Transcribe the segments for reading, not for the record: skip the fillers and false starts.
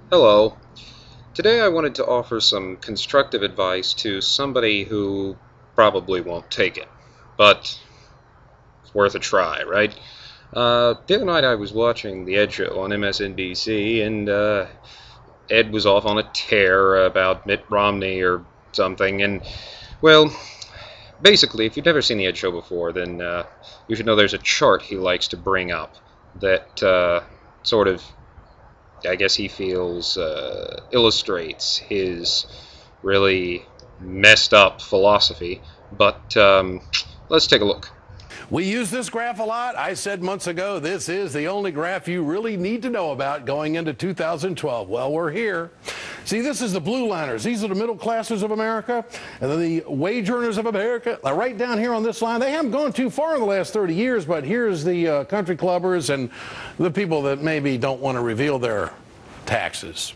Hello. Today I wanted to offer some constructive advice to somebody who probably won't take it, but it's worth a try, right? The other night I was watching the Ed Show on MSNBC, and Ed was off on a tear about Mitt Romney or something, and, well, basically, if you've never seen the Ed Show before, then you should know there's a chart he likes to bring up that sort of I guess he feels illustrates his really messed up philosophy. But let's take a look. We use this graph a lot. I said months ago, this is the only graph you really need to know about going into 2012. Well, we're here. See, this is the blue liners. These are the middle classers of America, and then the wage earners of America. Right down here on this line, they haven't gone too far in the last 30 years, but here's the country clubbers and the people that maybe don't want to reveal their taxes.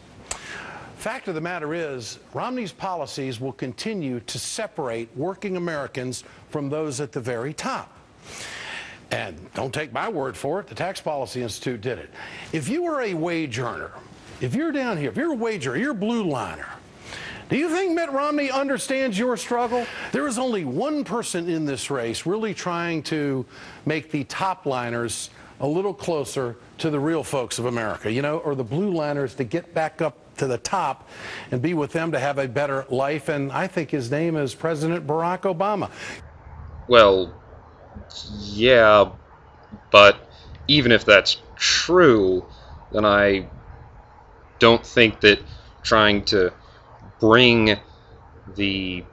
Fact of the matter is, Romney's policies will continue to separate working Americans from those at the very top. And don't take my word for it, the Tax Policy Institute did it. If you are a wage earner, if you're down here, if you're a wage earner, you're a blue liner, do you think Mitt Romney understands your struggle? There is only one person in this race really trying to make the top liners a little closer to the real folks of America, you know, or the blue liners to get back up to the top and be with them to have a better life. And I think his name is President Barack Obama. Well, yeah, but even if that's true, then I don't think that trying to bring the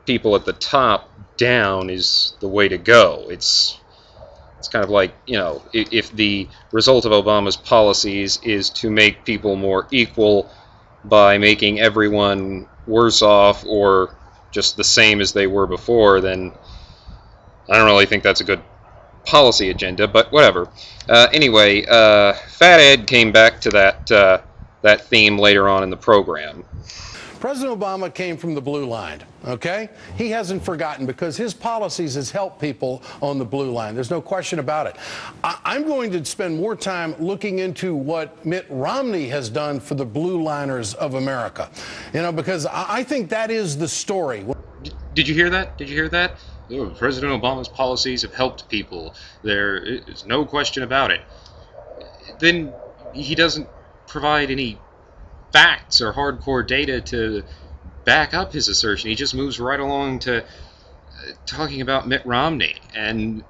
people at the top down is the way to go. It's kind of like, you know, if the result of Obama's policies is to make people more equal by making everyone worse off or just the same as they were before, then I don't really think that's a good policy agenda, but whatever. Anyway, Fat Ed came back to that theme later on in the program. President Obama came from the blue line, okay? He hasn't forgotten because his policies has helped people on the blue line. There's no question about it. I'm going to spend more time looking into what Mitt Romney has done for the blue liners of America, you know, because I think that is the story. Did you hear that? Did you hear that? Oh, President Obama's policies have helped people. There is no question about it. Then he doesn't provide any facts or hardcore data to back up his assertion. He just moves right along to talking about Mitt Romney. And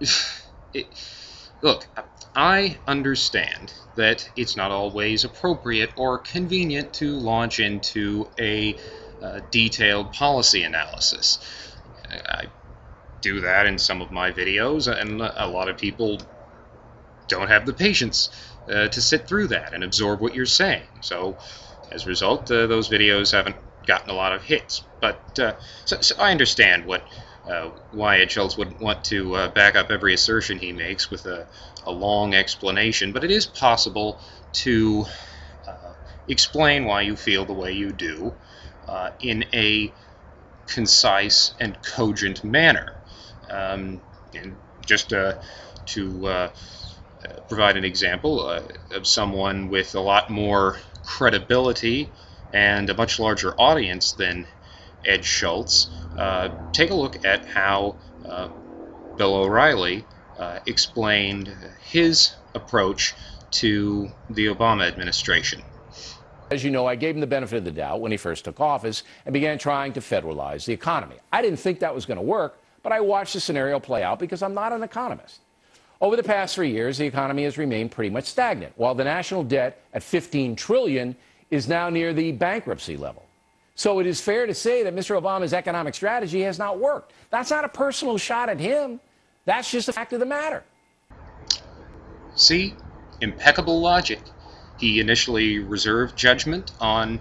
look, I understand that it's not always appropriate or convenient to launch into a detailed policy analysis. I do that in some of my videos, and a lot of people don't have the patience to sit through that and absorb what you're saying. So as a result, those videos haven't gotten a lot of hits. But so I understand why Ed Schultz wouldn't want to back up every assertion he makes with a long explanation, but it is possible to explain why you feel the way you do in a concise and cogent manner. And just to provide an example of someone with a lot more credibility and a much larger audience than Ed Schultz, take a look at how Bill O'Reilly explained his approach to the Obama administration. As you know, I gave him the benefit of the doubt when he first took office and began trying to federalize the economy. I didn't think that was going to work, but I watched the scenario play out because I'm not an economist. Over the past 3 years, the economy has remained pretty much stagnant, while the national debt at $15 trillion is now near the bankruptcy level. So it is fair to say that Mr. Obama's economic strategy has not worked. That's not a personal shot at him. That's just a fact of the matter. See? Impeccable logic. He initially reserved judgment on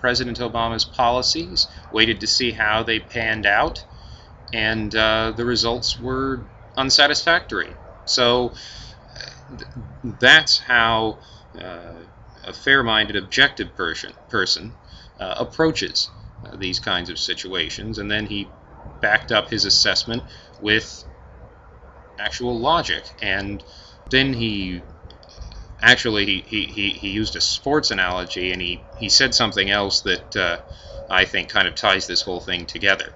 President Obama's policies, waited to see how they panned out, and the results were unsatisfactory. So that's how a fair-minded, objective person approaches these kinds of situations, and then he backed up his assessment with actual logic, and then he Actually, he used a sports analogy, and he said something else that I think kind of ties this whole thing together.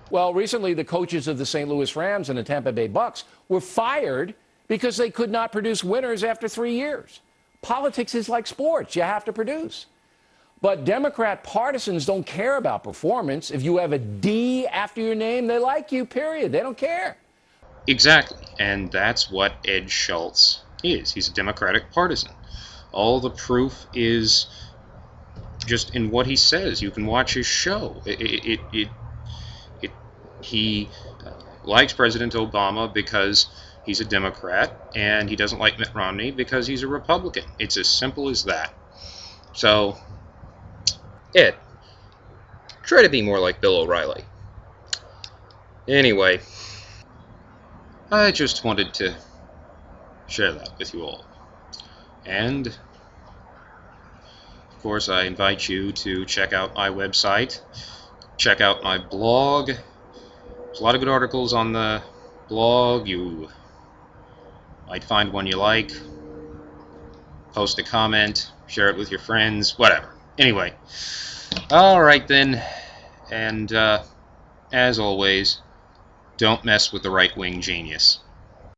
Well, recently the coaches of the St. Louis Rams and the Tampa Bay Bucks were fired because they could not produce winners after 3 years. Politics is like sports. You have to produce. But Democrat partisans don't care about performance. If you have a D after your name, they like you, period. They don't care. Exactly, and that's what Ed Schultz is. He's a Democratic partisan. All the proof is just in what he says. You can watch his show. He likes President Obama because he's a Democrat, and he doesn't like Mitt Romney because he's a Republican. It's as simple as that. So, Ed, try to be more like Bill O'Reilly. Anyway, I just wanted to share that with you all. And, of course, I invite you to check out my website, check out my blog. There's a lot of good articles on the blog. You might find one you like. Post a comment, share it with your friends, whatever. Anyway, alright then, and as always, don't mess with the right-wing genius.